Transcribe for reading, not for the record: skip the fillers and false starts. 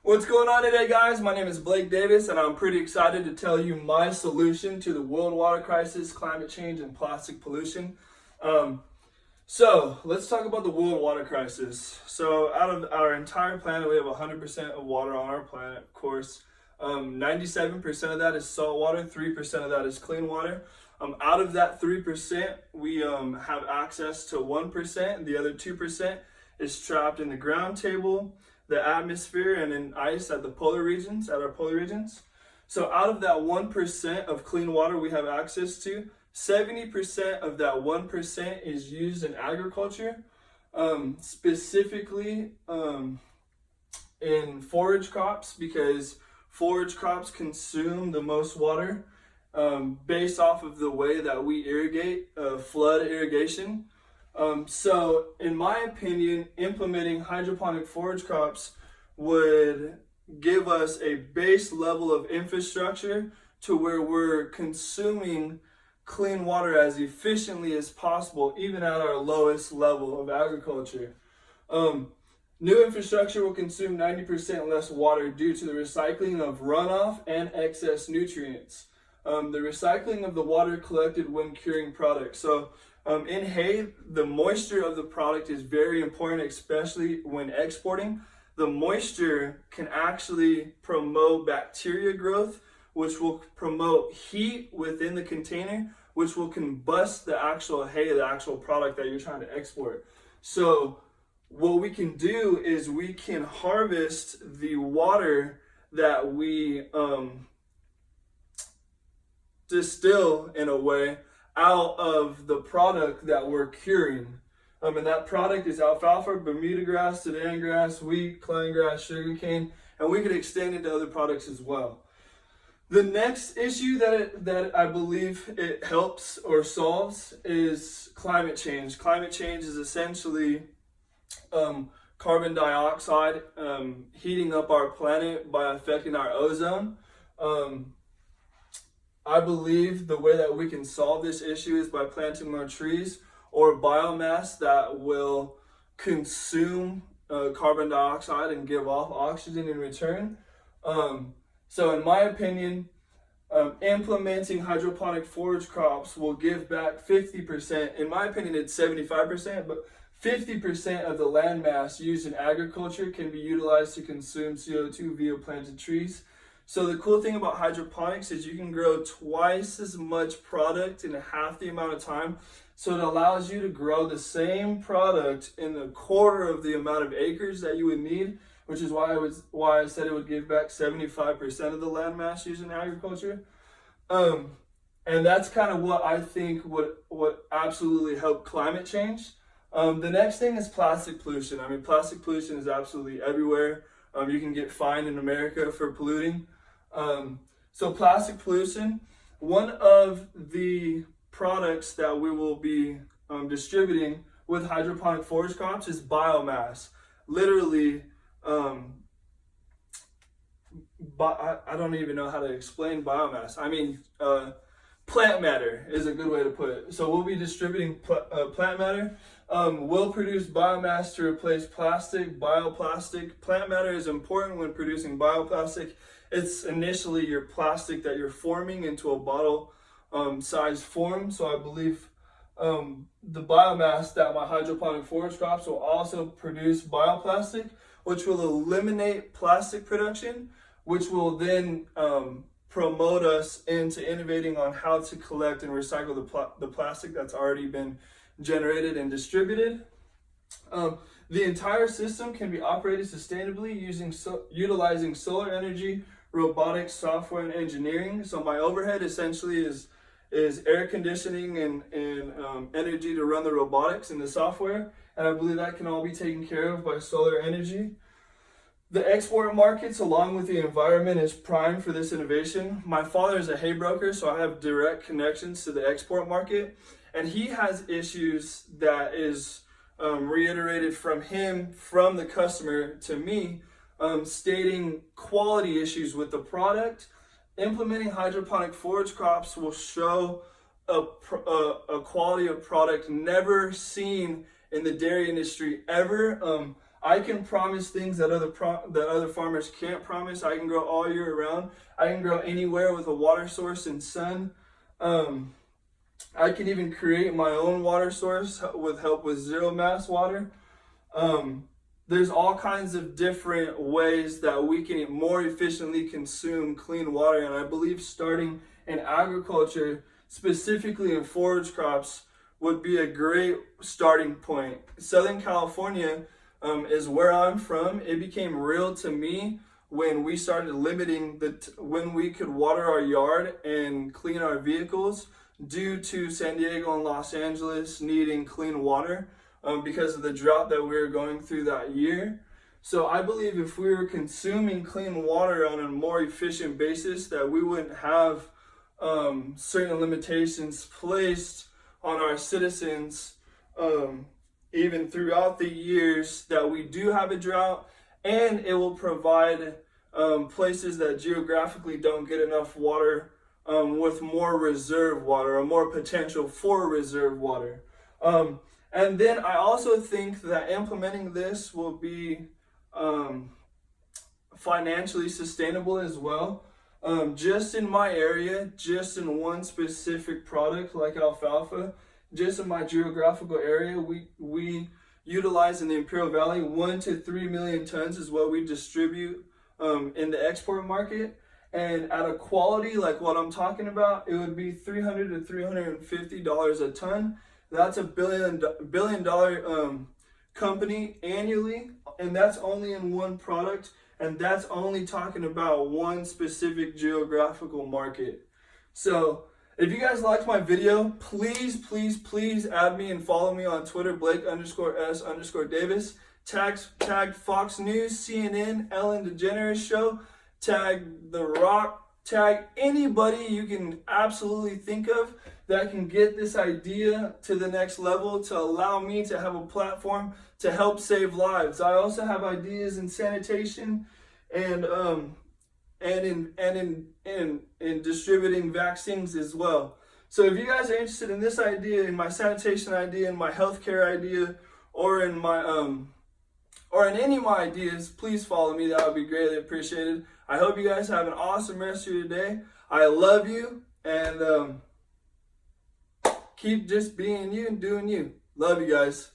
What's going on today, guys? My name is Blake Davis, and I'm pretty excited to tell you my solution to the world water crisis, climate change, and plastic pollution. So let's talk about the world water crisis. So out of our entire planet, we have 100% of water on our planet, of course. 97% of that is salt water, 3% of that is clean water. Out of that 3%, we have access to 1%, the other 2% is trapped in the ground table, the atmosphere, and in ice at our polar regions. So out of that 1% of clean water we have access to, 70% of that 1% is used in agriculture, specifically in forage crops, because forage crops consume the most water based off of the way that we irrigate, flood irrigation. So in my opinion, implementing hydroponic forage crops would give us a base level of infrastructure to where we're consuming clean water as efficiently as possible, even at our lowest level of agriculture. New infrastructure will consume 90% less water due to the recycling of runoff and excess nutrients. The recycling of the water collected when curing products. So in hay, the moisture of the product is very important, especially when exporting. The moisture can actually promote bacteria growth, which will promote heat within the container, which will combust the actual hay, the actual product that you're trying to export. So what we can do is we can harvest the water that we distill, in a way, out of the product that we're curing. And that product is alfalfa, Bermuda grass, Sudan grass, wheat, cline grass, sugarcane, and we could extend it to other products as well. The next issue that I believe it helps or solves is climate change. Climate change is essentially carbon dioxide heating up our planet by affecting our ozone. I believe the way that we can solve this issue is by planting more trees or biomass that will consume carbon dioxide and give off oxygen in return. So in my opinion, implementing hydroponic forage crops will give back 50%. In my opinion, it's 75%, but 50% of the land mass used in agriculture can be utilized to consume CO2 via planted trees. So the cool thing about hydroponics is you can grow twice as much product in half the amount of time. So it allows you to grow the same product in a quarter of the amount of acres that you would need, which is why I said it would give back 75% of the land mass used in agriculture. And that's kind of what I think would absolutely help climate change. The next thing is plastic pollution. I mean, plastic pollution is absolutely everywhere. You can get fined in America for polluting. So plastic pollution, one of the products that we will be distributing with hydroponic forage crops is biomass. Literally, I don't even know how to explain biomass. I mean, plant matter is a good way to put it. So we'll be distributing plant matter. We'll produce biomass to replace plastic, bioplastic. Plant matter is important when producing bioplastic. It's initially your plastic that you're forming into a bottle size form. So I believe the biomass that my hydroponic forage crops will also produce bioplastic, which will eliminate plastic production, which will then promote us into innovating on how to collect and recycle the plastic that's already been generated and distributed. The entire system can be operated sustainably utilizing solar energy, robotics, software, and engineering. So my overhead essentially is air conditioning and energy to run the robotics and the software, and I believe that can all be taken care of by solar energy. The export markets, along with the environment, is prime for this innovation. My father is a hay broker, so I have direct connections to the export market, and he has issues that is reiterated from him, from the customer to me, stating quality issues with the product. Implementing hydroponic forage crops will show a quality of product never seen in the dairy industry ever. I can promise things that other farmers can't promise. I can grow all year round. I can grow anywhere with a water source and sun. I can even create my own water source with help with zero mass water. There's all kinds of different ways that we can more efficiently consume clean water, and I believe starting in agriculture, specifically in forage crops, would be a great starting point. Southern California is where I'm from. It became real to me when we started limiting when we could water our yard and clean our vehicles due to San Diego and Los Angeles needing clean water because of the drought that we were going through that year. So I believe if we were consuming clean water on a more efficient basis, that we wouldn't have certain limitations placed on our citizens even throughout the years that we do have a drought, and it will provide places that geographically don't get enough water with more reserve water or more potential for reserve water. And then I also think that implementing this will be financially sustainable as well. Just in my area, just in one specific product like alfalfa, just in my geographical area, we utilize in the Imperial Valley 1 to 3 million tons is what we distribute in the export market. And at a quality like what I'm talking about, it would be $300 to $350 a ton. That's a billion dollar company annually, and that's only in one product, and that's only talking about one specific geographical market. So if you guys liked my video, please add me and follow me on Twitter, Blake_S_Davis. Tag Fox News, CNN, Ellen DeGeneres Show, tag The Rock, tag anybody you can absolutely think of that can get this idea to the next level to allow me to have a platform to help save lives. I also have ideas in sanitation and in distributing vaccines as well. So if you guys are interested in this idea, in my sanitation idea, in my healthcare idea, or in my or in any of my ideas, please follow me. That would be greatly appreciated. I hope you guys have an awesome rest of your day. I love you, and keep just being you and doing you. Love you guys.